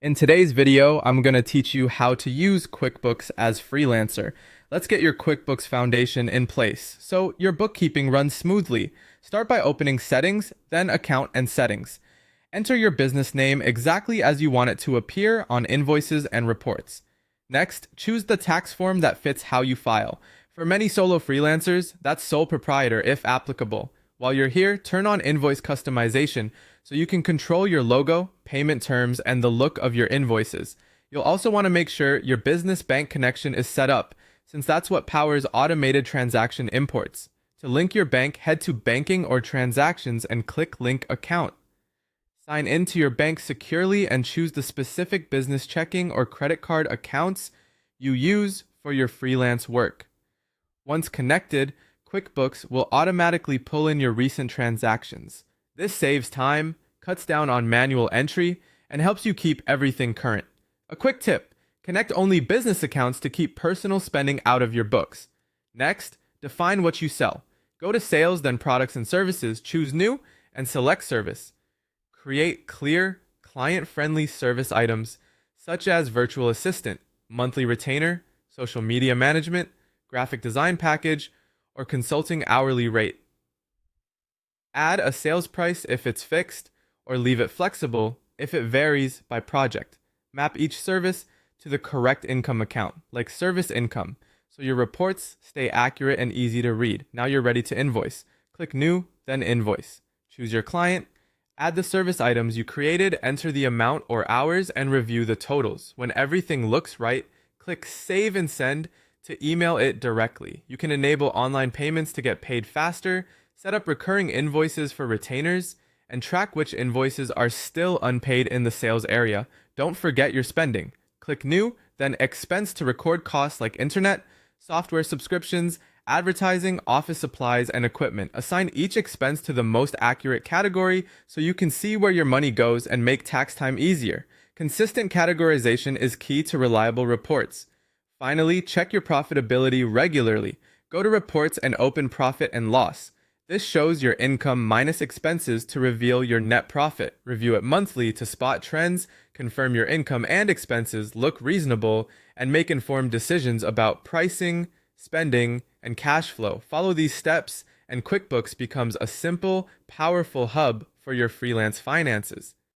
In today's video, I'm going to teach you how to use QuickBooks as Freelancer. Let's get your QuickBooks foundation in place so your bookkeeping runs smoothly. Start by opening Settings, then Account and Settings. Enter your business name exactly as you want it to appear on invoices and reports. Next, choose the tax form that fits how you file. For many solo freelancers, that's sole proprietor if applicable. While you're here, turn on invoice customization so you can control your logo, payment terms, and the look of your invoices. You'll also want to make sure your business bank connection is set up, since that's what powers automated transaction imports. To link your bank, head to Banking or Transactions and click Link Account. Sign in to your bank securely and choose the specific business checking or credit card accounts you use for your freelance work. Once connected, QuickBooks will automatically pull in your recent transactions. This saves time, cuts down on manual entry, and helps you keep everything current. A quick tip: connect only business accounts to keep personal spending out of your books. Next, define what you sell. Go to Sales, then Products and Services, choose New, and select Service. Create clear, client-friendly service items such as Virtual Assistant, Monthly Retainer, Social Media Management, Graphic Design Package, or Consulting Hourly Rate. Add a sales price if it's fixed, or leave it flexible if it varies by project. Map each service to the correct income account, like service income, so your reports stay accurate and easy to read. Now you're ready to invoice. Click New, then Invoice. Choose your client, add the service items you created, enter the amount or hours, and review the totals. When everything looks right, click Save and Send to email it directly. You can enable online payments to get paid faster, set up recurring invoices for retainers, and track which invoices are still unpaid in the sales area. Don't forget your spending. Click New, then Expense to record costs like internet, software subscriptions, advertising, office supplies, and equipment. Assign each expense to the most accurate category so you can see where your money goes and make tax time easier. Consistent categorization is key to reliable reports. Finally, check your profitability regularly. Go to Reports and open Profit and Loss. This shows your income minus expenses to reveal your net profit. Review it monthly to spot trends, confirm your income and expenses look reasonable, and make informed decisions about pricing, spending, and cash flow. Follow these steps, and QuickBooks becomes a simple, powerful hub for your freelance finances.